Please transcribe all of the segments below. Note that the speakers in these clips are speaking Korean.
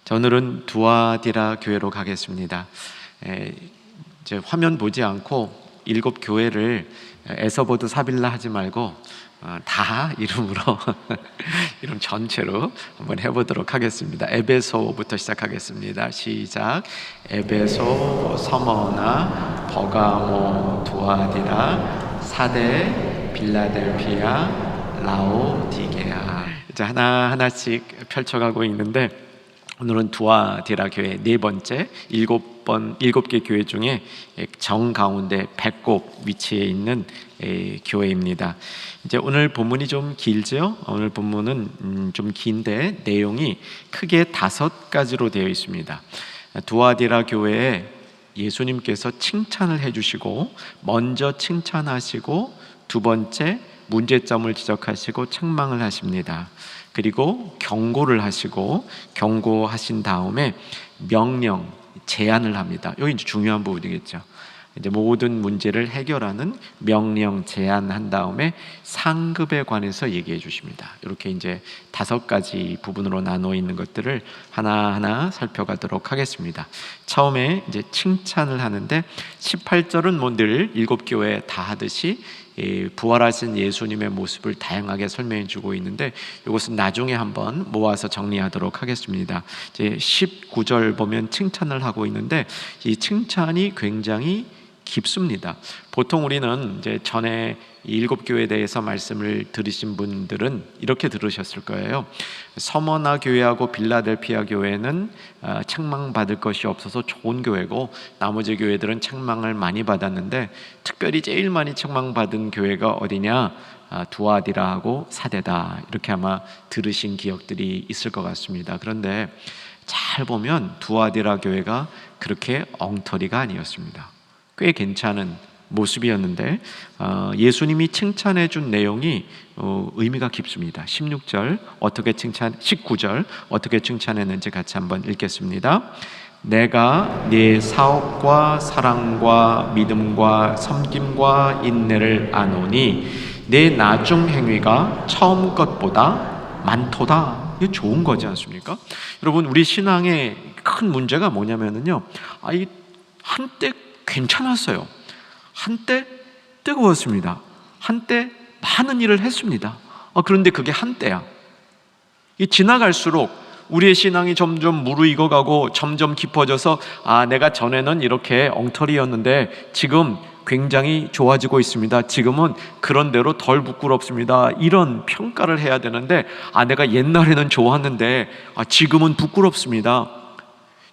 자, 오늘은 두아디라 교회로 가겠습니다. 이제 화면 보지 않고 7교회를 에서보드 사빌라 하지 말고 다 이름으로 이름 전체로 한번 해보도록 하겠습니다. 에베소부터 시작하겠습니다. 시작. 에베소, 서머나, 버가모, 두아디라, 사대, 빌라델피아, 라오디게아. 이제 하나하나씩 펼쳐가고 있는데, 오늘은 두아디라 교회 네 번째, 7개 교회 중에 정 가운데 배꼽 위치에 있는 교회입니다. 이제 오늘 본문이 좀 길죠? 오늘 본문은 좀 긴데 내용이 크게 5가지로 되어 있습니다. 두아디라 교회에 예수님께서 칭찬을 해주시고, 먼저 칭찬하시고, 두 번째 문제점을 지적하시고 책망을 하십니다. 그리고 경고를 하시고, 경고하신 다음에 명령, 제안을 합니다. 여기 이제 중요한 부분이겠죠. 이제 모든 문제를 해결하는 명령, 제안한 다음에 상급에 관해서 얘기해 주십니다. 이렇게 이제 5가지 부분으로 나누어 있는 것들을 하나하나 살펴가도록 하겠습니다. 처음에 이제 칭찬을 하는데, 18절은 뭐 늘 7교회 다 하듯이 부활하신 예수님의 모습을 다양하게 설명해 주고 있는데, 이것은 나중에 한번 모아서 정리하도록 하겠습니다. 이제 19절 보면 칭찬을 하고 있는데, 이 칭찬이 굉장히 깊습니다. 보통 우리는 이제 전에 7교회에 대해서 말씀을 들으신 분들은 이렇게 들으셨을 거예요. 서머나 교회하고 빌라델피아 교회는 책망받을 것이 없어서 좋은 교회고, 나머지 교회들은 책망을 많이 받았는데 특별히 제일 많이 책망받은 교회가 어디냐? 두아디라하고 사대다. 이렇게 아마 들으신 기억들이 있을 것 같습니다. 그런데 잘 보면 두아디라 교회가 그렇게 엉터리가 아니었습니다. 꽤 괜찮은 모습이었는데, 예수님이 칭찬해 준 내용이 의미가 깊습니다. 19절 어떻게 칭찬했는지 같이 한번 읽겠습니다. 내가 네 사업과 사랑과 믿음과 섬김과 인내를 아노니 네 나중 행위가 처음 것보다 많도다. 이게 좋은 거지 않습니까? 여러분, 우리 신앙의 큰 문제가 뭐냐면요, 이 한때 괜찮았어요. 한때 뜨거웠습니다. 한때 많은 일을 했습니다. 그런데 그게 한때야. 이 지나갈수록 우리의 신앙이 점점 무르익어가고 점점 깊어져서, 내가 전에는 이렇게 엉터리였는데 지금 굉장히 좋아지고 있습니다. 지금은 그런 대로 덜 부끄럽습니다. 이런 평가를 해야 되는데, 내가 옛날에는 좋았는데 지금은 부끄럽습니다.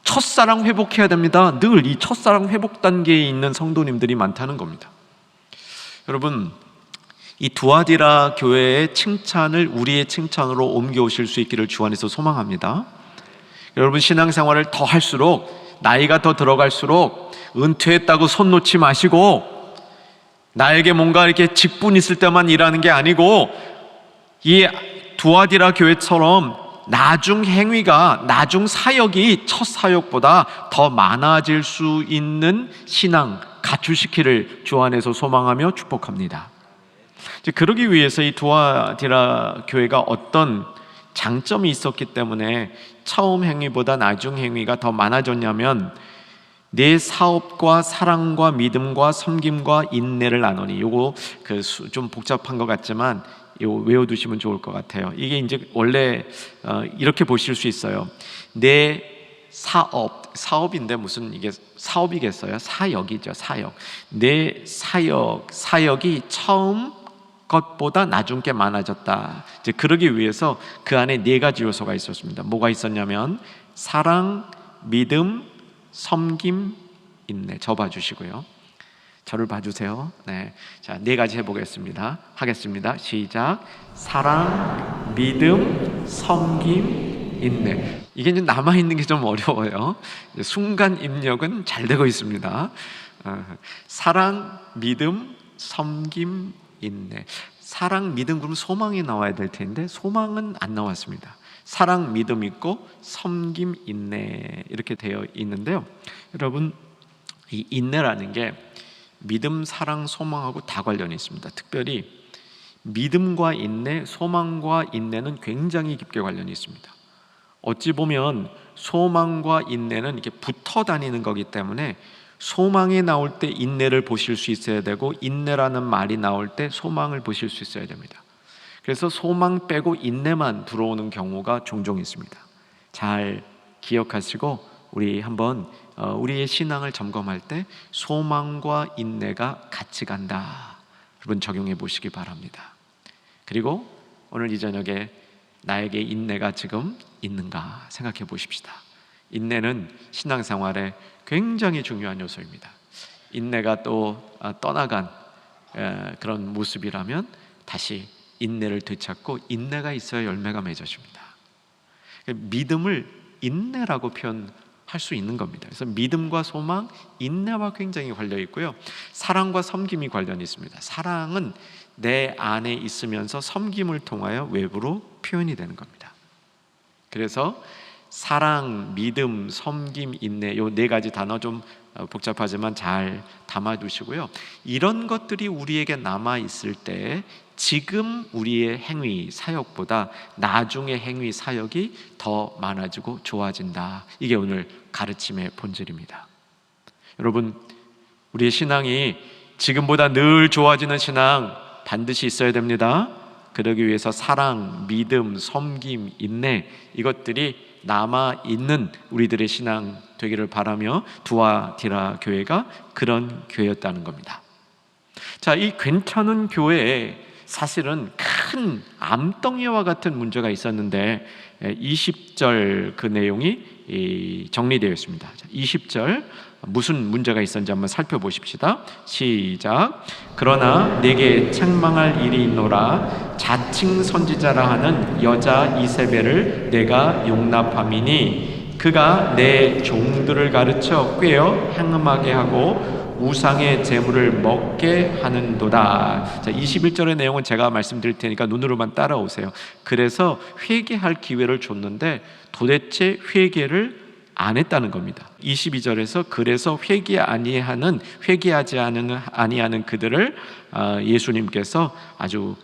첫사랑 회복해야 됩니다. 늘 이 첫사랑 회복 단계에 있는 성도님들이 많다는 겁니다. 여러분, 이 두아디라 교회의 칭찬을 우리의 칭찬으로 옮겨오실 수 있기를 주 안에서 소망합니다. 여러분, 신앙생활을 더 할수록, 나이가 더 들어갈수록 은퇴했다고 손 놓지 마시고, 나에게 뭔가 이렇게 직분 있을 때만 일하는 게 아니고, 이 두아디라 교회처럼 나중 행위가, 나중 사역이 첫 사역보다 더 많아질 수 있는 신앙 갖추시기를 주 안에서 소망하며 축복합니다. 그러기 위해서 이 두아디라 교회가 어떤 장점이 있었기 때문에 처음 행위보다 나중 행위가 더 많아졌냐면, 내 사업과 사랑과 믿음과 섬김과 인내를 나누니, 요거 좀 복잡한 것 같지만 이거 외워두시면 좋을 것 같아요. 이게 이제 원래 이렇게 보실 수 있어요. 내 사업인데 무슨 이게 사업이겠어요? 사역이죠, 사역. 내 사역이 처음 것보다 나중 게 많아졌다. 이제 그러기 위해서 그 안에 4가지 요소가 있었습니다. 뭐가 있었냐면 사랑, 믿음, 섬김, 인내. 저 봐주시고요. 저를 봐주세요. 네, 자, 4가지 해보겠습니다. 하겠습니다. 시작. 사랑, 믿음, 섬김, 인내. 이게 이제 남아있는 게 좀 어려워요. 순간 입력은 잘 되고 있습니다. 사랑, 믿음, 섬김, 인내. 사랑, 믿음, 그러면 소망이 나와야 될 텐데 소망은 안 나왔습니다. 사랑, 믿음 있고 섬김, 인내 이렇게 되어 있는데요. 여러분, 이 인내라는 게 믿음, 사랑, 소망하고 다 관련이 있습니다. 특별히 믿음과 인내, 소망과 인내는 굉장히 깊게 관련이 있습니다. 어찌 보면 소망과 인내는 이렇게 붙어 다니는 거기 때문에 소망이 나올 때 인내를 보실 수 있어야 되고, 인내라는 말이 나올 때 소망을 보실 수 있어야 됩니다. 그래서 소망 빼고 인내만 들어오는 경우가 종종 있습니다. 잘 기억하시고 우리 한번 우리의 신앙을 점검할 때 소망과 인내가 같이 간다, 여러분 적용해 보시기 바랍니다. 그리고 오늘 이 저녁에 나에게 인내가 지금 있는가 생각해 보십시다. 인내는 신앙생활에 굉장히 중요한 요소입니다. 인내가 또 떠나간 그런 모습이라면 다시 인내를 되찾고, 인내가 있어야 열매가 맺어집니다. 믿음을 인내라고 표현할 수 있는 겁니다. 그래서 믿음과 소망, 인내와 굉장히 관련 있고요. 사랑과 섬김이 관련이 있습니다. 사랑은 내 안에 있으면서 섬김을 통하여 외부로 표현이 되는 겁니다. 그래서 사랑, 믿음, 섬김, 인내, 요 네 가지 단어 좀 복잡하지만 잘 담아두시고요. 이런 것들이 우리에게 남아 있을 때 지금 우리의 행위, 사역보다 나중의 행위, 사역이 더 많아지고 좋아진다. 이게 오늘 가르침의 본질입니다. 여러분, 우리의 신앙이 지금보다 늘 좋아지는 신앙 반드시 있어야 됩니다. 그러기 위해서 사랑, 믿음, 섬김, 인내, 이것들이 남아있는 우리들의 신앙 되기를 바라며 두아디라 교회가 그런 교회였다는 겁니다. 자, 이 괜찮은 교회에 사실은 큰 암덩이와 같은 문제가 있었는데 20절 그 내용이 정리되어 있습니다. 20절 무슨 문제가 있었는지 한번 살펴보십시다. 시작. 그러나 내게 책망할 일이 있노라. 자칭 선지자라 하는 여자 이세벨을 내가 용납함이니 그가 내 종들을 가르쳐 꾀어 행음하게 하고 우상의 제물을 먹게 하는도다. 자, 21절의 내용은 제가 말씀드릴 테니까 눈으로만 따라오세요. 그래서 회개할 기회를 줬는데 도대체 회개를 안 했다는 겁니다. 22절에서 그래서 회개하지 아니하는 그들을 예수님께서 아주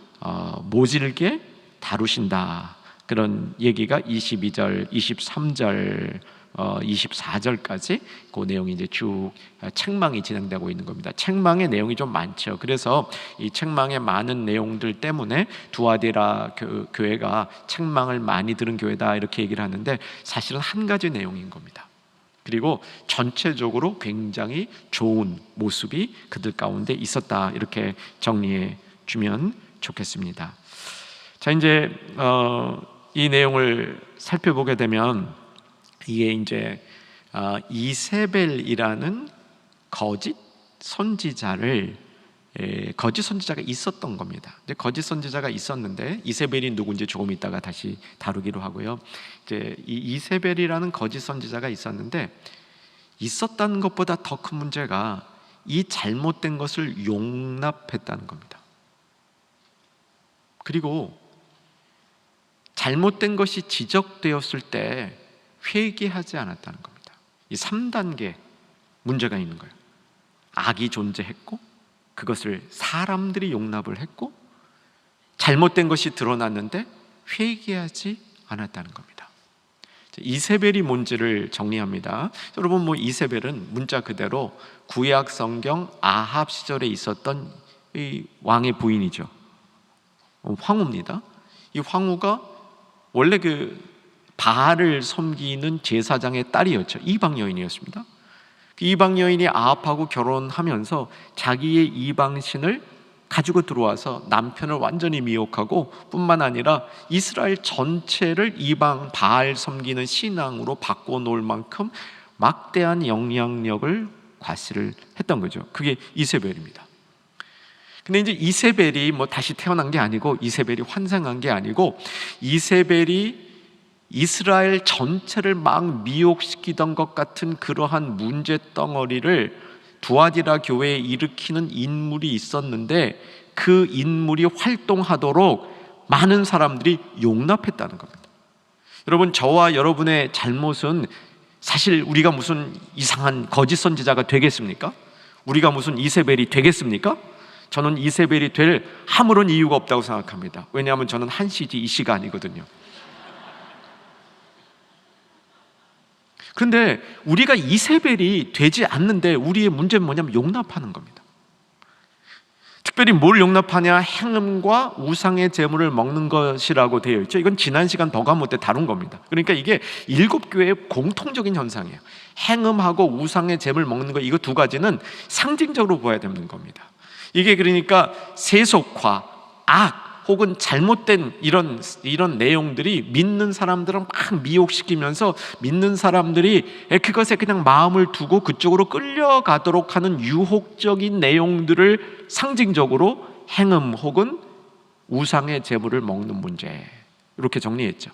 모질게 다루신다. 그런 얘기가 22절, 23절, 24절까지 그 내용이 이제 쭉 책망이 진행되고 있는 겁니다. 책망의 내용이 좀 많죠. 그래서 이 책망의 많은 내용들 때문에 두아디라 교회가 책망을 많이 들은 교회다 이렇게 얘기를 하는데 사실은 한 가지 내용인 겁니다. 그리고 전체적으로 굉장히 좋은 모습이 그들 가운데 있었다, 이렇게 정리해 주면 좋겠습니다. 자, 이제 이 내용을 살펴보게 되면 이게 이제 이세벨이라는 거짓 선지자가 있었던 겁니다. 거짓 선지자가 있었는데 이세벨이 누군지 조금 이따가 다시 다루기로 하고요. 이제 이 이세벨이라는 거짓 선지자가 있었는데 있었다는 것보다 더 큰 문제가 이 잘못된 것을 용납했다는 겁니다. 그리고 잘못된 것이 지적되었을 때 회개하지 않았다는 겁니다. 이 3단계 문제가 있는 거예요. 악이 존재했고 그것을 사람들이 용납을 했고 잘못된 것이 드러났는데 회개하지 않았다는 겁니다. 이세벨이 뭔지를 정리합니다. 여러분, 이세벨은 문자 그대로 구약 성경 아합 시절에 있었던 이 왕의 부인이죠. 황후입니다. 이 황후가 원래 그 바알을 섬기는 제사장의 딸이었죠. 이방 여인이었습니다. 그 이방 여인이 아합하고 결혼하면서 자기의 이방신을 가지고 들어와서 남편을 완전히 미혹하고 뿐만 아니라 이스라엘 전체를 이방 바알 섬기는 신앙으로 바꿔놓을 만큼 막대한 영향력을 과시를 했던 거죠. 그게 이세벨입니다. 근데 이제 이세벨이 다시 태어난 게 아니고, 이세벨이 환생한 게 아니고, 이세벨이 이스라엘 전체를 막 미혹시키던 것 같은 그러한 문제 덩어리를 두아디라 교회에 일으키는 인물이 있었는데 그 인물이 활동하도록 많은 사람들이 용납했다는 겁니다. 여러분, 저와 여러분의 잘못은 사실 우리가 무슨 이상한 거짓 선지자가 되겠습니까? 우리가 무슨 이세벨이 되겠습니까? 저는 이세벨이 될 아무런 이유가 없다고 생각합니다. 왜냐하면 저는 한시지 이시가 아니거든요. 그런데 우리가 이세벨이 되지 않는데 우리의 문제는 뭐냐면 용납하는 겁니다. 특별히 뭘 용납하냐? 행음과 우상의 제물을 먹는 것이라고 되어 있죠. 이건 지난 시간 버가모 때 다룬 겁니다. 그러니까 이게 7교회의 공통적인 현상이에요. 행음하고 우상의 제물 먹는 것, 이거 두 가지는 상징적으로 보아야 되는 겁니다. 이게 그러니까 세속화, 악 혹은 잘못된 이런 내용들이 믿는 사람들을 막 미혹시키면서 믿는 사람들이 그것에 그냥 마음을 두고 그쪽으로 끌려가도록 하는 유혹적인 내용들을 상징적으로 행음 혹은 우상의 제물을 먹는 문제, 이렇게 정리했죠.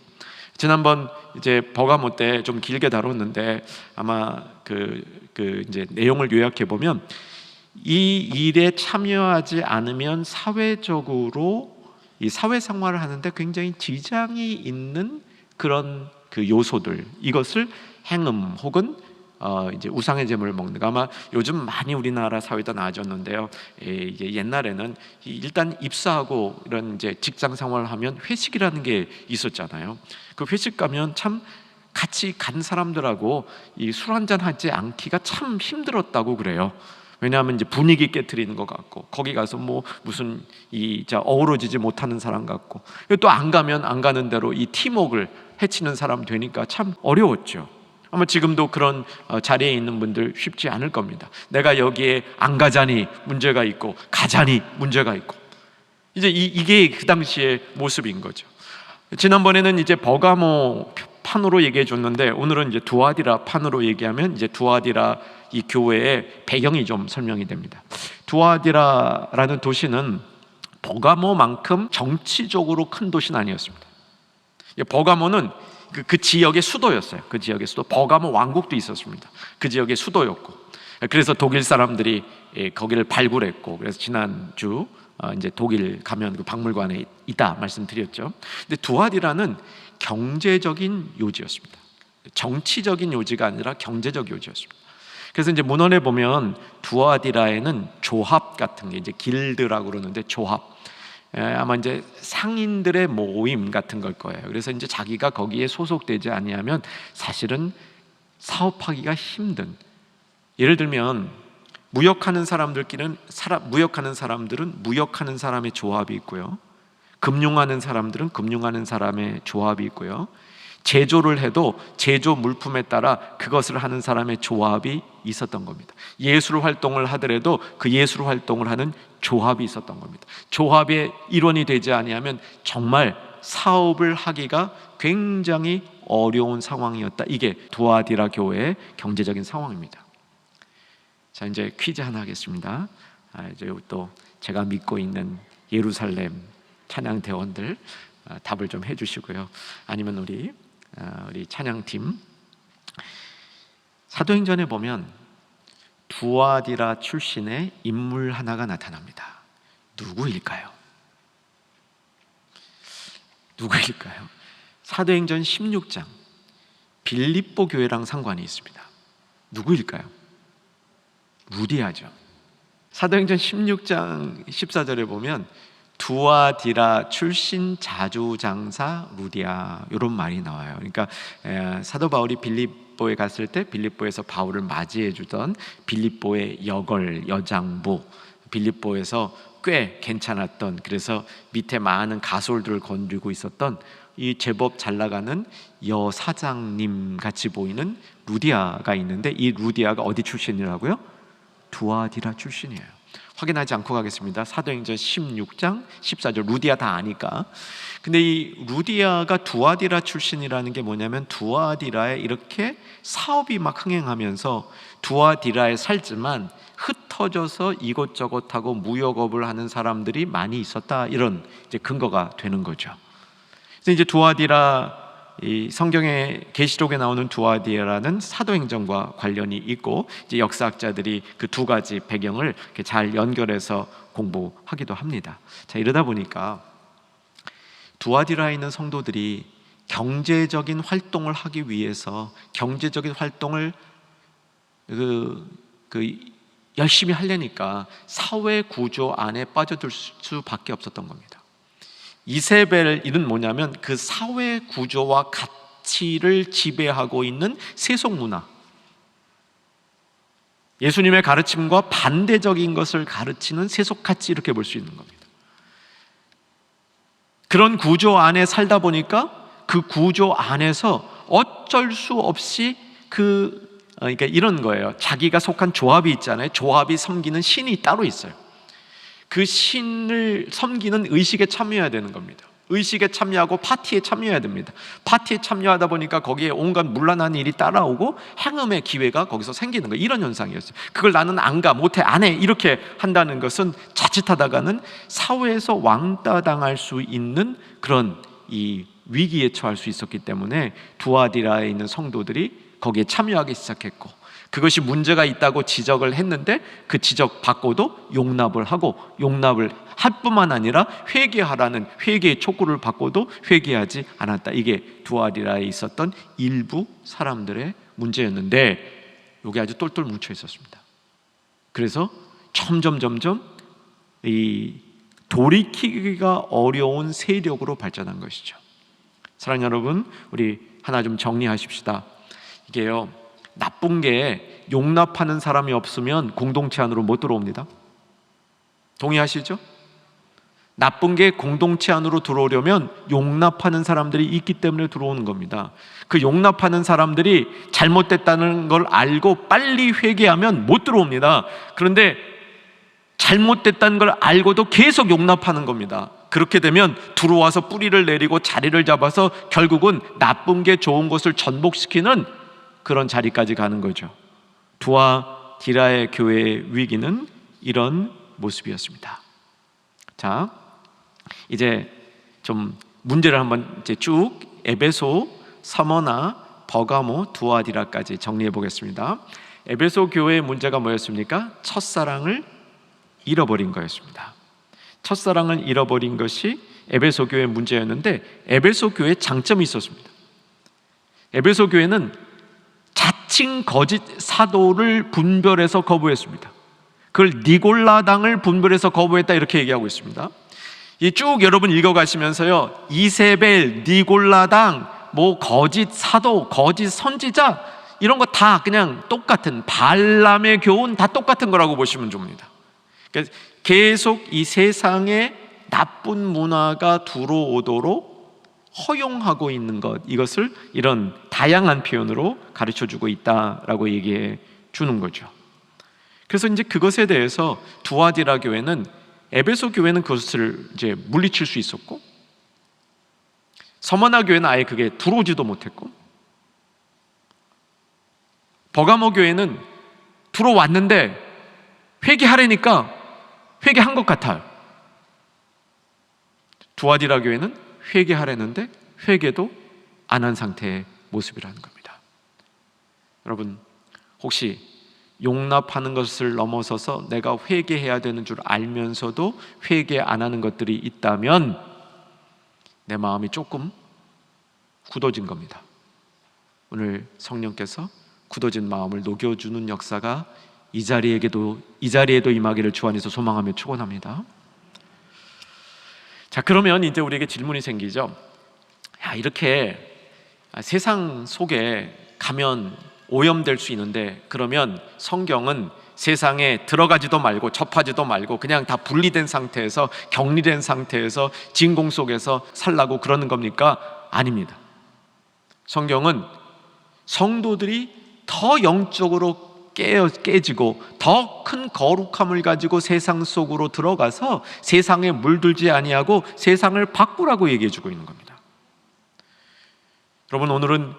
지난번 이제 버가모 때 좀 길게 다뤘는데 아마 이제 내용을 요약해 보면, 이 일에 참여하지 않으면 사회적으로 이 사회생활을 하는데 굉장히 지장이 있는 그런 그 요소들, 이것을 행음 혹은 이제 우상의 제물을 먹는 거. 아마 요즘 많이 우리나라 사회도 나아졌는데요. 이게 옛날에는 일단 입사하고 이런 이제 직장 생활을 하면 회식이라는 게 있었잖아요. 그 회식 가면 참 같이 간 사람들하고 이 술 한잔 하지 않기가 참 힘들었다고 그래요. 왜냐하면 이제 분위기 깨트리는 것 같고, 거기 가서 뭐 무슨 어우러지지 못하는 사람 같고, 또 안 가면 안 가는 대로 이 팀워크를 해치는 사람 되니까 참 어려웠죠. 아마 지금도 그런 자리에 있는 분들 쉽지 않을 겁니다. 내가 여기에 안 가자니 문제가 있고 가자니 문제가 있고, 이제 이게 그 당시의 모습인 거죠. 지난번에는 이제 버가모 판으로 얘기해 줬는데, 오늘은 이제 두아디라 판으로 얘기하면 이제 두아디라 이 교회의 배경이 좀 설명이 됩니다. 두아디라라는 도시는 버가모만큼 정치적으로 큰 도시는 아니었습니다. 버가모는 그 지역의 수도였어요. 그 지역의 수도, 버가모 왕국도 있었습니다. 그 지역의 수도였고, 그래서 독일 사람들이 거기를 발굴했고, 그래서 지난주 이제 독일 가면 그 박물관에 있다 말씀드렸죠. 근데 두아디라는 경제적인 요지였습니다. 정치적인 요지가 아니라 경제적 요지였습니다. 그래서 이제 문헌에 보면 두아디라에는 조합 같은 게, 이제 길드라고 그러는데 조합, 아마 이제 상인들의 모임 같은 걸 거예요. 그래서 이제 자기가 거기에 소속되지 아니하면 사실은 사업하기가 힘든, 예를 들면 무역하는 사람들은 무역하는 사람의 조합이 있고요, 금융하는 사람들은 금융하는 사람의 조합이 있고요, 제조를 해도 제조 물품에 따라 그것을 하는 사람의 조합이 있었던 겁니다. 예술 활동을 하더라도 그 예술 활동을 하는 조합이 있었던 겁니다. 조합의 일원이 되지 아니하면 정말 사업을 하기가 굉장히 어려운 상황이었다. 이게 두아디라 교회의 경제적인 상황입니다. 자, 이제 퀴즈 하나 하겠습니다. 이제 또 제가 믿고 있는 예루살렘 찬양대원들 답을 좀 해주시고요. 아니면 우리 찬양팀, 사도행전에 보면 두아디라 출신의 인물 하나가 나타납니다. 누구일까요? 사도행전 16장 빌립보 교회랑 상관이 있습니다. 누구일까요? 루디아죠. 사도행전 16장 14절에 보면 두아디라 출신 자주장사 루디아, 이런 말이 나와요. 그러니까 사도 바울이 빌립보에 갔을 때 빌립보에서 바울을 맞이해 주던 빌립보의 여장부, 빌립보에서 꽤 괜찮았던, 그래서 밑에 많은 가솔들을 건드리고 있었던 이 제법 잘 나가는 여사장님 같이 보이는 루디아가 있는데, 이 루디아가 어디 출신이라고요? 두아디라 출신이에요. 확인하지 않고 가겠습니다. 사도행전 16장 14절, 루디아 다 아니까. 근데 이 루디아가 두아디라 출신이라는 게 뭐냐면, 두아디라에 이렇게 사업이 막 흥행하면서 두아디라에 살지만 흩어져서 이곳저곳하고 무역업을 하는 사람들이 많이 있었다, 이런 이제 근거가 되는 거죠. 그래서 이제 두아디라, 이 성경의 계시록에 나오는 두아디라는 사도행전과 관련이 있고, 이제 역사학자들이 그 두 가지 배경을 이렇게 잘 연결해서 공부하기도 합니다. 자, 이러다 보니까 두아디라에 있는 성도들이 경제적인 활동을 하기 위해서 경제적인 활동을 열심히 하려니까 사회 구조 안에 빠져들 수밖에 없었던 겁니다. 이세벨 일은 뭐냐면 그 사회 구조와 가치를 지배하고 있는 세속 문화, 예수님의 가르침과 반대적인 것을 가르치는 세속 가치, 이렇게 볼 수 있는 겁니다. 그런 구조 안에 살다 보니까 그 구조 안에서 어쩔 수 없이 그러니까 이런 거예요. 자기가 속한 조합이 있잖아요. 조합이 섬기는 신이 따로 있어요. 그 신을 섬기는 의식에 참여해야 되는 겁니다. 의식에 참여하고 파티에 참여해야 됩니다. 파티에 참여하다 보니까 거기에 온갖 문란한 일이 따라오고 행음의 기회가 거기서 생기는 거예요. 이런 현상이었어요. 그걸 나는 안 가, 못해, 안 해, 이렇게 한다는 것은 자칫하다가는 사회에서 왕따 당할 수 있는 그런 이 위기에 처할 수 있었기 때문에 두아디라에 있는 성도들이 거기에 참여하기 시작했고, 그것이 문제가 있다고 지적을 했는데 그 지적 받고도 용납을 하고, 용납을 할 뿐만 아니라 회개하라는 회개의 촉구를 받고도 회개하지 않았다. 이게 두아디라에 있었던 일부 사람들의 문제였는데, 이게 아주 똘똘 뭉쳐 있었습니다. 그래서 점점 이 돌이키기가 어려운 세력으로 발전한 것이죠. 사랑하는 여러분, 우리 하나 좀 정리하십시다. 이게요, 나쁜 게 용납하는 사람이 없으면 공동체 안으로 못 들어옵니다. 동의하시죠? 나쁜 게 공동체 안으로 들어오려면 용납하는 사람들이 있기 때문에 들어오는 겁니다. 그 용납하는 사람들이 잘못됐다는 걸 알고 빨리 회개하면 못 들어옵니다. 그런데 잘못됐다는 걸 알고도 계속 용납하는 겁니다. 그렇게 되면 들어와서 뿌리를 내리고 자리를 잡아서 결국은 나쁜 게 좋은 것을 전복시키는 그런 자리까지 가는 거죠. 두아디라의 교회의 위기는 이런 모습이었습니다. 자, 이제 좀 문제를 한번 이제 쭉 에베소, 서머나, 버가모, 두아디라까지 정리해 보겠습니다. 에베소 교회의 문제가 뭐였습니까? 첫사랑을 잃어버린 거였습니다. 첫사랑을 잃어버린 것이 에베소 교회의 문제였는데, 에베소 교회에 장점이 있었습니다. 에베소 교회는 자칭 거짓 사도를 분별해서 거부했습니다. 그걸 니골라당을 분별해서 거부했다, 이렇게 얘기하고 있습니다. 이 쭉 여러분 읽어가시면서요, 이세벨, 니골라당, 뭐 거짓 사도, 거짓 선지자, 이런 거 다 그냥 똑같은, 발람의 교훈 다 똑같은 거라고 보시면 됩니다. 그러니까 계속 이 세상에 나쁜 문화가 들어오도록 허용하고 있는 것, 이것을 이런 다양한 표현으로 가르쳐주고 있다라고 얘기해 주는 거죠. 그래서 이제 그것에 대해서 두아디라 교회는, 에베소 교회는 그것을 이제 물리칠 수 있었고, 서머나 교회는 아예 그게 들어오지도 못했고, 버가모 교회는 들어왔는데 회개하려니까 회개한 것 같아요. 두아디라 교회는 회개하려는데 회개도 안 한 상태의 모습이라는 겁니다. 여러분, 혹시 용납하는 것을 넘어서서 내가 회개해야 되는 줄 알면서도 회개 안 하는 것들이 있다면 내 마음이 조금 굳어진 겁니다. 오늘 성령께서 굳어진 마음을 녹여주는 역사가 이 자리에도 임하기를 주 안에서 소망하며 축원합니다. 자, 그러면 이제 우리에게 질문이 생기죠. 야, 이렇게 세상 속에 가면 오염될 수 있는데, 그러면 성경은 세상에 들어가지도 말고 접하지도 말고 그냥 다 분리된 상태에서, 격리된 상태에서 진공 속에서 살라고 그러는 겁니까? 아닙니다. 성경은 성도들이 더 영적으로 깨지고 더 큰 거룩함을 가지고 세상 속으로 들어가서 세상에 물들지 아니하고 세상을 바꾸라고 얘기해 주고 있는 겁니다. 여러분, 오늘은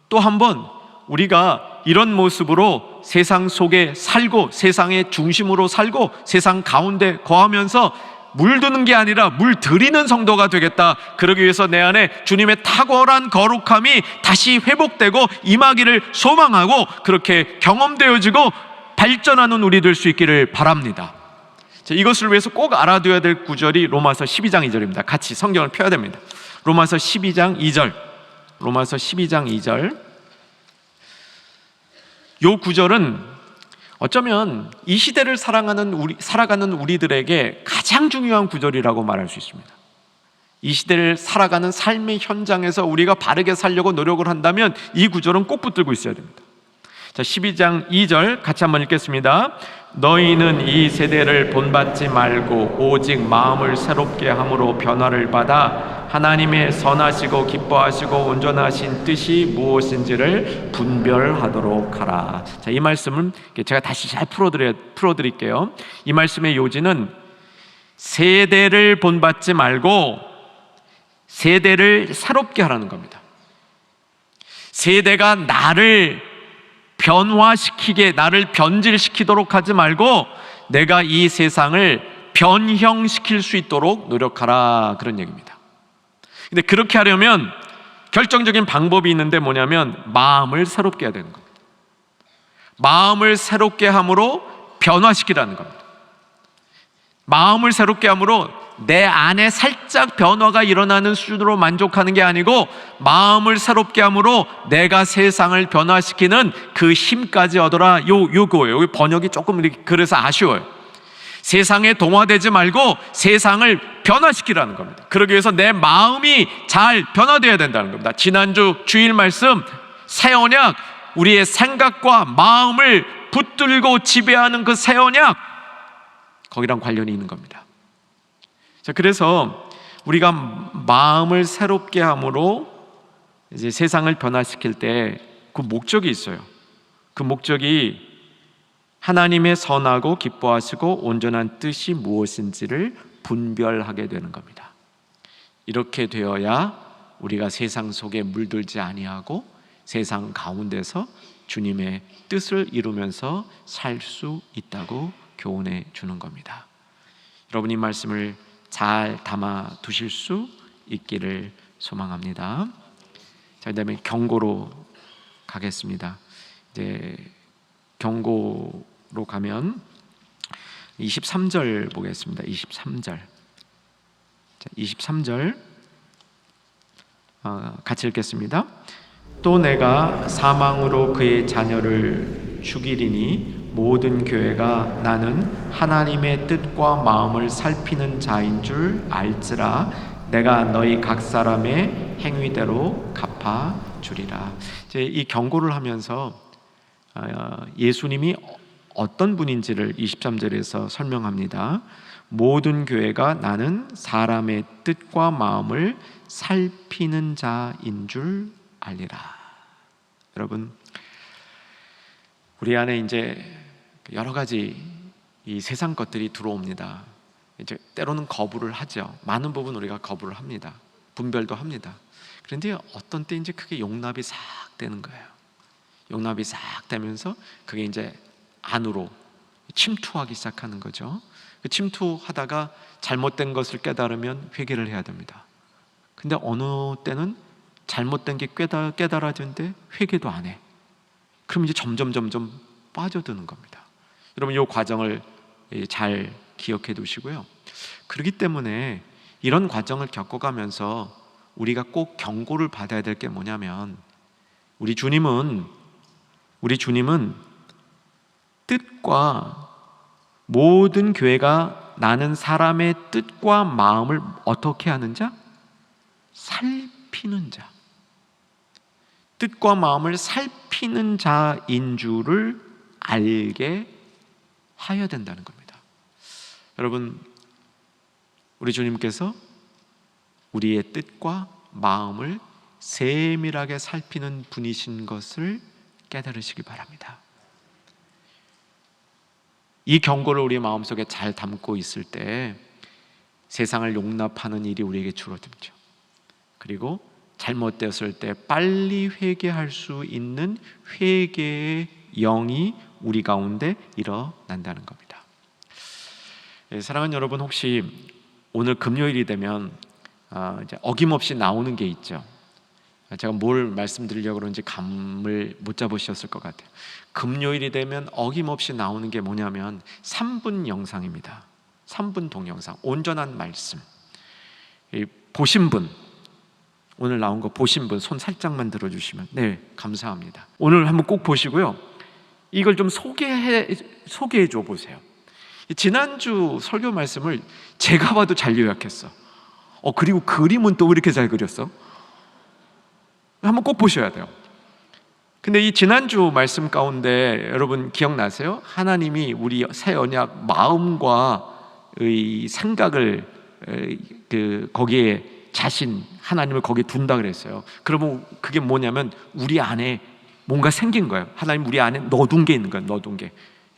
또 한번 우리가 이런 모습으로 세상 속에 살고, 세상의 중심으로 살고, 세상 가운데 거하면서 물드는 게 아니라 물들이는 성도가 되겠다. 그러기 위해서 내 안에 주님의 탁월한 거룩함이 다시 회복되고 임하기를 소망하고, 그렇게 경험되어지고 발전하는 우리 될 수 있기를 바랍니다. 자, 이것을 위해서 꼭 알아둬야 될 구절이 로마서 12장 2절입니다. 같이 성경을 펴야 됩니다. 로마서 12장 2절. 로마서 12장 2절. 이 구절은 어쩌면 이 시대를 살아가는 우리들에게 가장 중요한 구절이라고 말할 수 있습니다. 이 시대를 살아가는 삶의 현장에서 우리가 바르게 살려고 노력을 한다면 이 구절은 꼭 붙들고 있어야 됩니다. 자, 12장 2절 같이 한번 읽겠습니다. 너희는 이 세대를 본받지 말고 오직 마음을 새롭게 함으로 변화를 받아 하나님의 선하시고 기뻐하시고 온전하신 뜻이 무엇인지를 분별하도록 하라. 자, 이 말씀은 제가 다시 잘 풀어드릴게요. 이 말씀의 요지는 세대를 본받지 말고 세대를 새롭게 하라는 겁니다. 세대가 나를 변화시키게, 나를 변질시키도록 하지 말고 내가 이 세상을 변형시킬 수 있도록 노력하라, 그런 얘기입니다. 근데 그렇게 하려면 결정적인 방법이 있는데 뭐냐면 마음을 새롭게 해야 되는 겁니다. 마음을 새롭게 함으로 변화시키라는 겁니다. 마음을 새롭게 함으로 내 안에 살짝 변화가 일어나는 수준으로 만족하는 게 아니고 마음을 새롭게 함으로 내가 세상을 변화시키는 그 힘까지 얻어라. 요거예요. 여기 번역이 조금 그래서 아쉬워요. 세상에 동화되지 말고 세상을 변화시키라는 겁니다. 그러기 위해서 내 마음이 잘 변화되어야 된다는 겁니다. 지난주 주일 말씀 새 언약, 우리의 생각과 마음을 붙들고 지배하는 그 새 언약, 거기랑 관련이 있는 겁니다. 자, 그래서 우리가 마음을 새롭게 함으로 이제 세상을 변화시킬 때 그 목적이 있어요. 그 목적이 하나님의 선하고 기뻐하시고 온전한 뜻이 무엇인지를 분별하게 되는 겁니다. 이렇게 되어야 우리가 세상 속에 물들지 아니하고 세상 가운데서 주님의 뜻을 이루면서 살 수 있다고 교훈해 주는 겁니다. 여러분, 이 말씀을 잘 담아 두실 수 있기를 소망합니다. 자, 그다음에 경고로 가겠습니다. 이제 경고로 가면 23절 보겠습니다. 23절. 자, 23절 같이 읽겠습니다. 또 내가 사망으로 그의 자녀를 죽이리니 모든 교회가 나는 하나님의 뜻과 마음을 살피는 자인 줄 알지라. 내가 너희 각 사람의 행위대로 갚아주리라. 이제 이 경고를 하면서 예수님이 어떤 분인지를 23절에서 설명합니다. 모든 교회가 나는 사람의 뜻과 마음을 살피는 자인 줄 알리라. 여러분, 우리 안에 이제 여러 가지 이 세상 것들이 들어옵니다. 이제 때로는 거부를 하죠. 많은 부분 우리가 거부를 합니다. 분별도 합니다. 그런데 어떤 때 이제 그게 용납이 싹 되는 거예요. 용납이 싹 되면서 그게 이제 안으로 침투하기 시작하는 거죠. 그 침투하다가 잘못된 것을 깨달으면 회개를 해야 됩니다. 근데 어느 때는 잘못된 게 깨달아지는데 회개도 안 해. 그럼 이제 점점 빠져드는 겁니다. 여러분, 이 과정을 잘 기억해 두시고요. 그렇기 때문에 이런 과정을 겪어가면서 우리가 꼭 경고를 받아야 될 게 뭐냐면, 우리 주님은 뜻과 모든 교회가 나는 사람의 뜻과 마음을 어떻게 하는 자? 살피는 자. 뜻과 마음을 살피는 자인 줄을 알게 하여야 된다는 겁니다. 여러분, 우리 주님께서 우리의 뜻과 마음을 세밀하게 살피는 분이신 것을 깨달으시기 바랍니다. 이 경고를 우리 마음속에 잘 담고 있을 때 세상을 용납하는 일이 우리에게 줄어들죠. 그리고 잘못되었을 때 빨리 회개할 수 있는 회개의 영이 우리 가운데 일어난다는 겁니다. 사랑하는 여러분, 혹시 오늘 금요일이 되면 이제 어김없이 나오는 게 있죠. 제가 뭘 말씀드리려고 그런지 감을 못 잡으셨을 것 같아요. 금요일이 되면 어김없이 나오는 게 뭐냐면 3분 영상입니다. 3분 동영상, 온전한 말씀. 보신 분, 오늘 나온 거 보신 분 손 살짝만 들어주시면 네, 감사합니다. 오늘 한번 꼭 보시고요. 이걸 좀 소개해 줘 보세요. 지난주 설교 말씀을 제가 봐도 잘 요약했어. 그리고 그림은 또 왜 이렇게 잘 그렸어? 한번 꼭 보셔야 돼요. 근데 이 지난주 말씀 가운데 여러분 기억나세요? 하나님이 우리 새 언약 마음과 의 생각을 거기에 하나님을 거기에 둔다 그랬어요. 그러면 그게 뭐냐면 우리 안에 뭔가 생긴 거예요. 하나님 우리 안에 넣어둔 게 있는 거예요. 넣어둔 게.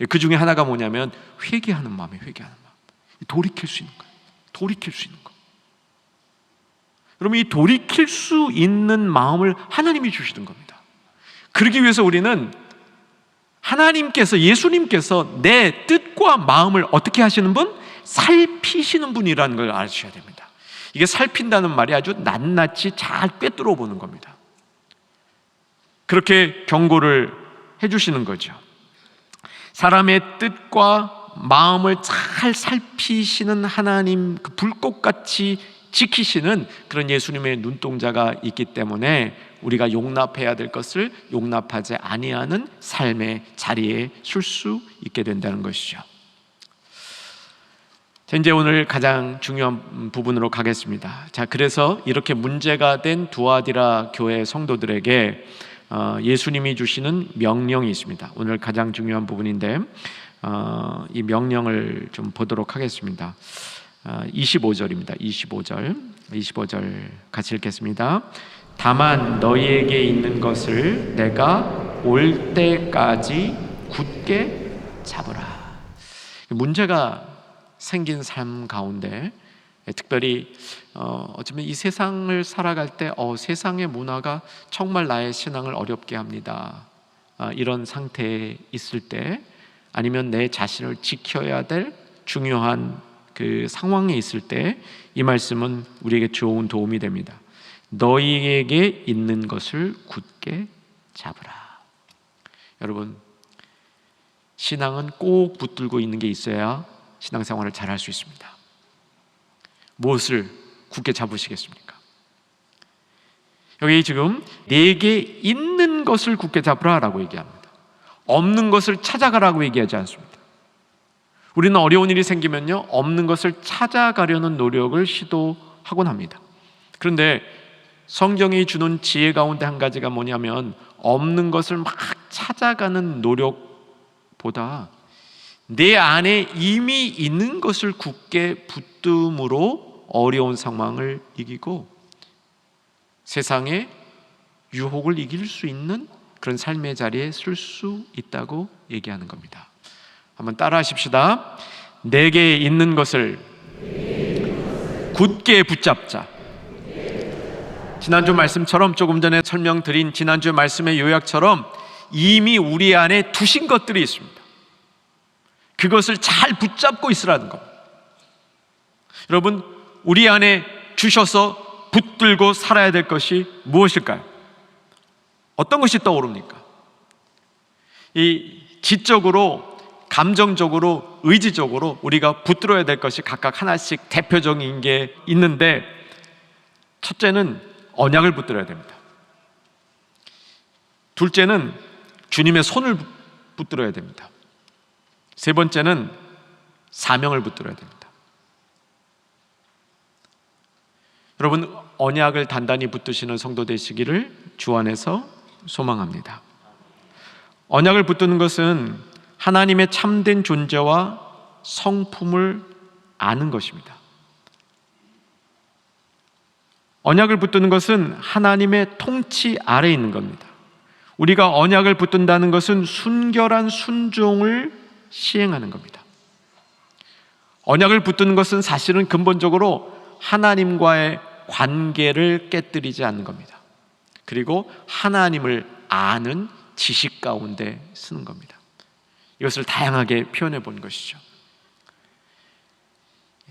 그 중에 하나가 뭐냐면 회개하는 마음이에요. 회개하는 마음. 돌이킬 수 있는 거예요. 돌이킬 수 있는 거. 여러분, 이 돌이킬 수 있는 마음을 하나님이 주시는 겁니다. 그러기 위해서 우리는 하나님께서, 예수님께서 내 뜻과 마음을 어떻게 하시는 분? 살피시는 분이라는 걸 아셔야 됩니다. 이게 살핀다는 말이 아주 낱낱이 잘 꿰뚫어 보는 겁니다. 그렇게 경고를 해주시는 거죠. 사람의 뜻과 마음을 잘 살피시는 하나님, 그 불꽃같이 지키시는 그런 예수님의 눈동자가 있기 때문에 우리가 용납해야 될 것을 용납하지 아니하는 삶의 자리에 설 수 있게 된다는 것이죠. 자, 이제 오늘 가장 중요한 부분으로 가겠습니다. 자, 그래서 이렇게 문제가 된 두아디라 교회 성도들에게 예수님이 주시는 명령이 있습니다. 오늘 가장 중요한 부분인데 이 명령을 좀 보도록 하겠습니다. 25절입니다. 25절 같이 읽겠습니다. 다만 너희에게 있는 것을 내가 올 때까지 굳게 잡으라. 문제가 생긴 삶 가운데 특별히 어쩌면 이 세상을 살아갈 때 세상의 문화가 정말 나의 신앙을 어렵게 합니다. 이런 상태에 있을 때, 아니면 내 자신을 지켜야 될 중요한 그 상황에 있을 때 이 말씀은 우리에게 좋은 도움이 됩니다. 너희에게 있는 것을 굳게 잡으라. 여러분, 신앙은 꼭 붙들고 있는 게 있어야 신앙생활을 잘 할 수 있습니다. 무엇을 굳게 잡으시겠습니까? 여기 지금 내게 있는 것을 굳게 잡으라 라고 얘기합니다. 없는 것을 찾아가라고 얘기하지 않습니다. 우리는 어려운 일이 생기면요, 없는 것을 찾아가려는 노력을 시도하곤 합니다. 그런데 성경이 주는 지혜 가운데 한 가지가 뭐냐면, 없는 것을 막 찾아가는 노력보다 내 안에 이미 있는 것을 굳게 붙듦으로 어려운 상황을 이기고 세상의 유혹을 이길 수 있는 그런 삶의 자리에 설 수 있다고 얘기하는 겁니다. 한번 따라 하십시다. 내게 있는 것을 굳게 붙잡자. 지난주 말씀처럼, 조금 전에 설명드린 지난주 말씀의 요약처럼 이미 우리 안에 두신 것들이 있습니다. 그것을 잘 붙잡고 있으라는 겁니다. 여러분, 우리 안에 주셔서 붙들고 살아야 될 것이 무엇일까요? 어떤 것이 떠오릅니까? 이 지적으로, 감정적으로, 의지적으로 우리가 붙들어야 될 것이 각각 하나씩 대표적인 게 있는데, 첫째는 언약을 붙들어야 됩니다. 둘째는 주님의 손을 붙들어야 됩니다. 세 번째는 사명을 붙들어야 됩니다. 여러분, 언약을 단단히 붙드시는 성도 되시기를 주 안에서 소망합니다. 언약을 붙드는 것은 하나님의 참된 존재와 성품을 아는 것입니다. 언약을 붙드는 것은 하나님의 통치 아래에 있는 겁니다. 우리가 언약을 붙든다는 것은 순결한 순종을 시행하는 겁니다. 언약을 붙드는 것은 사실은 근본적으로 하나님과의 관계를 깨뜨리지 않는 겁니다. 그리고 하나님을 아는 지식 가운데 쓰는 겁니다. 이것을 다양하게 표현해 본 것이죠.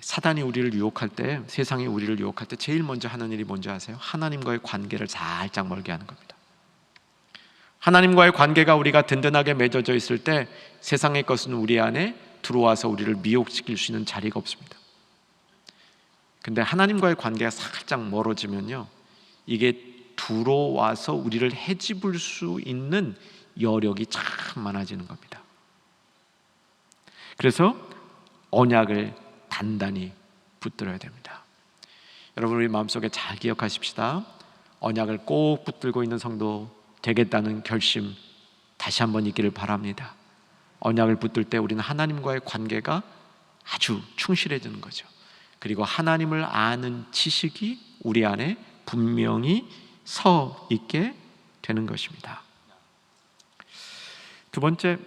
사단이 우리를 유혹할 때, 세상이 우리를 유혹할 때 제일 먼저 하는 일이 뭔지 아세요? 하나님과의 관계를 살짝 멀게 하는 겁니다. 하나님과의 관계가 우리가 든든하게 맺어져 있을 때 세상의 것은 우리 안에 들어와서 우리를 미혹시킬 수 있는 자리가 없습니다. 근데 하나님과의 관계가 살짝 멀어지면요, 이게 들어와서 우리를 헤집을 수 있는 여력이 참 많아지는 겁니다. 그래서 언약을 단단히 붙들어야 됩니다. 여러분, 우리 마음속에 잘 기억하십시다. 언약을 꼭 붙들고 있는 성도 되겠다는 결심 다시 한번 있기를 바랍니다. 언약을 붙들 때 우리는 하나님과의 관계가 아주 충실해지는 거죠. 그리고 하나님을 아는 지식이 우리 안에 분명히 서 있게 되는 것입니다. 두 번째,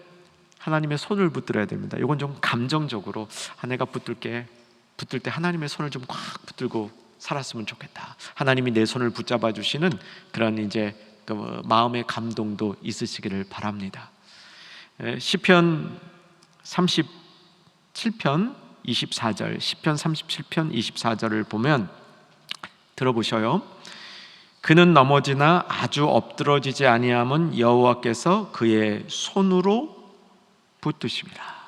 하나님의 손을 붙들어야 됩니다. 이건 좀 감정적으로 내가 붙들 때 하나님의 손을 좀 꽉 붙들고 살았으면 좋겠다. 하나님이 내 손을 붙잡아 주시는 그런 이제 그 마음의 감동도 있으시기를 바랍니다. 시편 37편 24절, 시편 37편 24절을 보면 들어보셔요. 그는 넘어지나 아주 엎드러지지 아니함은 여호와께서 그의 손으로 붙드심이라.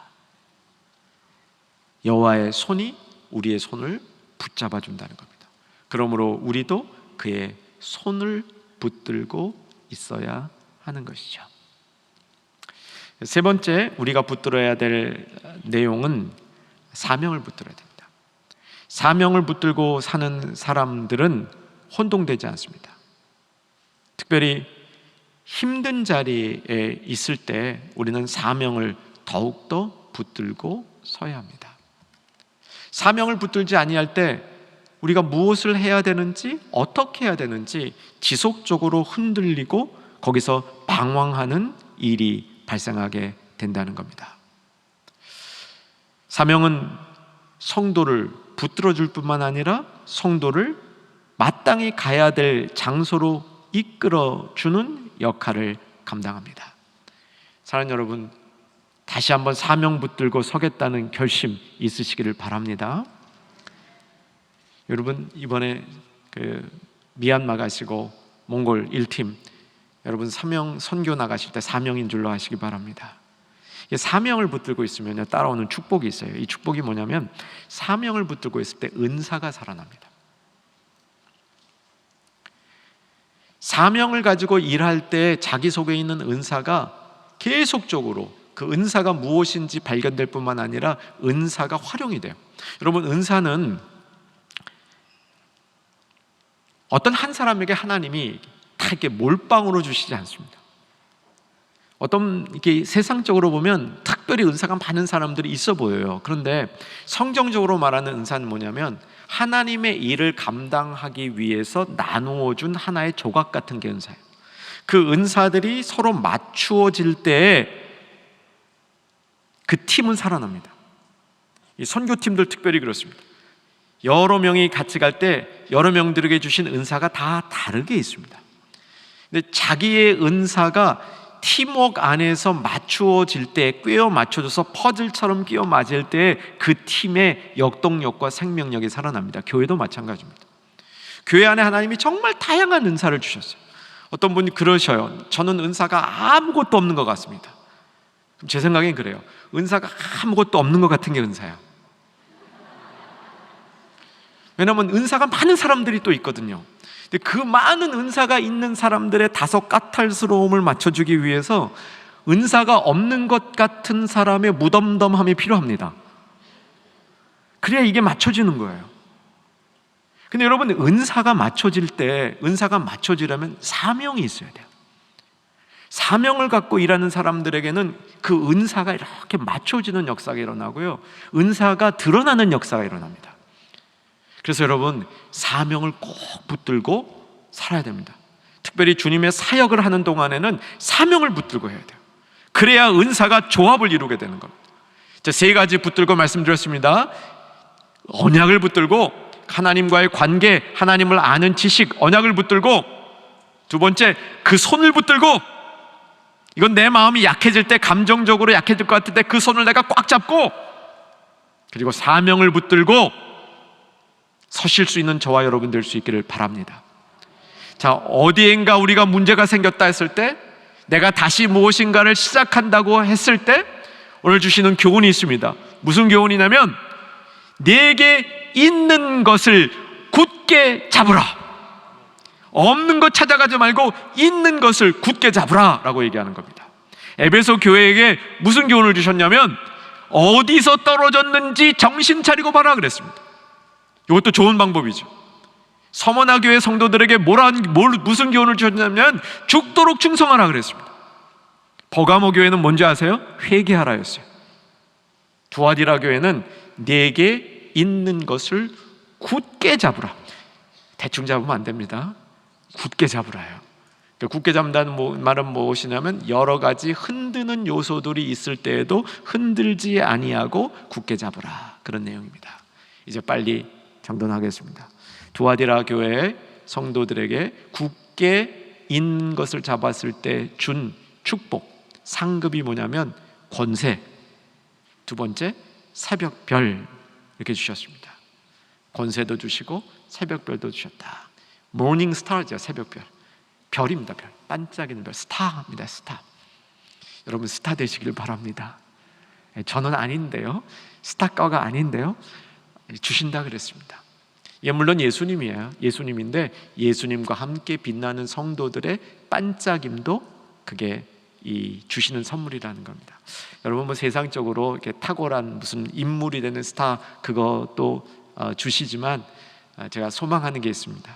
여호와의 손이 우리의 손을 붙잡아 준다는 겁니다. 그러므로 우리도 그의 손을 붙들고 있어야 하는 것이죠. 세 번째, 우리가 붙들어야 될 내용은 사명을 붙들어야 됩니다. 사명을 붙들고 사는 사람들은 혼동되지 않습니다. 특별히 힘든 자리에 있을 때 우리는 사명을 더욱더 붙들고 서야 합니다. 사명을 붙들지 아니할 때 우리가 무엇을 해야 되는지, 어떻게 해야 되는지 지속적으로 흔들리고 거기서 방황하는 일이 발생하게 된다는 겁니다. 사명은 성도를 붙들어줄 뿐만 아니라 성도를 마땅히 가야 될 장소로 이끌어주는 역할을 감당합니다. 사랑하는 여러분, 다시 한번 사명 붙들고 서겠다는 결심 있으시기를 바랍니다. 여러분, 이번에 미얀마 가시고 몽골 1팀 여러분 사명 선교 나가실 때 사명인 줄로 아시기 바랍니다. 사명을 붙들고 있으면 따라오는 축복이 있어요. 이 축복이 뭐냐면, 사명을 붙들고 있을 때 은사가 살아납니다. 사명을 가지고 일할 때 자기 속에 있는 은사가 계속적으로 그 은사가 무엇인지 발견될 뿐만 아니라 은사가 활용이 돼요. 여러분, 은사는 어떤 한 사람에게 하나님이 다 이렇게 몰빵으로 주시지 않습니다. 어떤 이렇게 세상적으로 보면 특별히 은사가 많은 사람들이 있어 보여요. 그런데 성경적으로 말하는 은사는 뭐냐면, 하나님의 일을 감당하기 위해서 나누어 준 하나의 조각 같은 게 은사예요. 그 은사들이 서로 맞추어질 때 그 팀은 살아납니다. 이 선교팀들 특별히 그렇습니다. 여러 명이 같이 갈 때 여러 명들에게 주신 은사가 다 다르게 있습니다. 근데 자기의 은사가 팀워크 안에서 맞추어질 때, 꿰어 맞춰져서 퍼즐처럼 끼워 맞을 때 그 팀의 역동력과 생명력이 살아납니다. 교회도 마찬가지입니다. 교회 안에 하나님이 정말 다양한 은사를 주셨어요. 어떤 분이 그러셔요. 저는 은사가 아무것도 없는 것 같습니다. 그럼 제 생각엔 그래요. 은사가 아무것도 없는 것 같은 게 은사야. 왜냐하면 은사가 많은 사람들이 또 있거든요. 근데 그 많은 은사가 있는 사람들의 다소 까탈스러움을 맞춰주기 위해서 은사가 없는 것 같은 사람의 무덤덤함이 필요합니다. 그래야 이게 맞춰지는 거예요. 근데 여러분, 은사가 맞춰지려면 사명이 있어야 돼요. 사명을 갖고 일하는 사람들에게는 그 은사가 이렇게 맞춰지는 역사가 일어나고요, 은사가 드러나는 역사가 일어납니다. 그래서 여러분, 사명을 꼭 붙들고 살아야 됩니다. 특별히 주님의 사역을 하는 동안에는 사명을 붙들고 해야 돼요. 그래야 은사가 조합을 이루게 되는 겁니다. 세 가지 붙들고 말씀드렸습니다. 언약을 붙들고, 하나님과의 관계, 하나님을 아는 지식, 언약을 붙들고, 두 번째, 그 손을 붙들고, 이건 내 마음이 약해질 때, 감정적으로 약해질 것 같을 때 그 손을 내가 꽉 잡고, 그리고 사명을 붙들고 서실 수 있는 저와 여러분 될 수 있기를 바랍니다. 자, 어디엔가 우리가 문제가 생겼다 했을 때, 내가 다시 무엇인가를 시작한다고 했을 때 오늘 주시는 교훈이 있습니다. 무슨 교훈이냐면, 내게 있는 것을 굳게 잡으라. 없는 것 찾아가지 말고 있는 것을 굳게 잡으라 라고 얘기하는 겁니다. 에베소 교회에게 무슨 교훈을 주셨냐면, 어디서 떨어졌는지 정신 차리고 봐라 그랬습니다. 이것도 좋은 방법이죠. 서머나 교회 성도들에게 무슨 교훈을 주셨냐면 죽도록 충성하라 그랬습니다. 버가모 교회는 뭔지 아세요? 회개하라였어요. 두아디라 교회는 내게 있는 것을 굳게 잡으라. 대충 잡으면 안 됩니다. 굳게 잡으라요. 굳게 잡는다는 말은 무엇이냐면 여러 가지 흔드는 요소들이 있을 때에도 흔들지 아니하고 굳게 잡으라, 그런 내용입니다. 이제 빨리 정돈하겠습니다. 두아디라 교회의 성도들에게 굳게 있는 것을 잡았을 때 준 축복, 상급이 뭐냐면 권세, 두 번째 새벽별, 이렇게 주셨습니다. 권세도 주시고 새벽별도 주셨다. 모닝 스타죠. 새벽별, 별입니다. 별, 반짝이는 별, 스타입니다. 스타. 여러분 스타 되시길 바랍니다. 저는 아닌데요, 스타과가 아닌데요, 주신다 그랬습니다. 예, 물론 예수님이에요. 예수님인데 예수님과 함께 빛나는 성도들의 반짝임도 그게 이 주시는 선물이라는 겁니다. 여러분 뭐 세상적으로 이렇게 탁월한 무슨 인물이 되는 스타 그것도 주시지만 제가 소망하는 게 있습니다.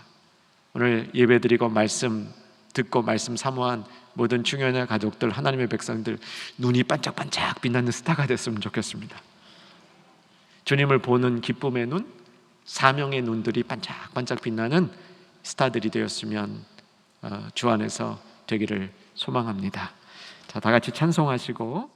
오늘 예배드리고 말씀 듣고 말씀 사모한 모든 중요한 가족들, 하나님의 백성들, 눈이 반짝반짝 빛나는 스타가 됐으면 좋겠습니다. 주님을 보는 기쁨의 눈, 사명의 눈들이 반짝반짝 빛나는 스타들이 되었으면 주 안에서 되기를 소망합니다. 자, 다 같이 찬송하시고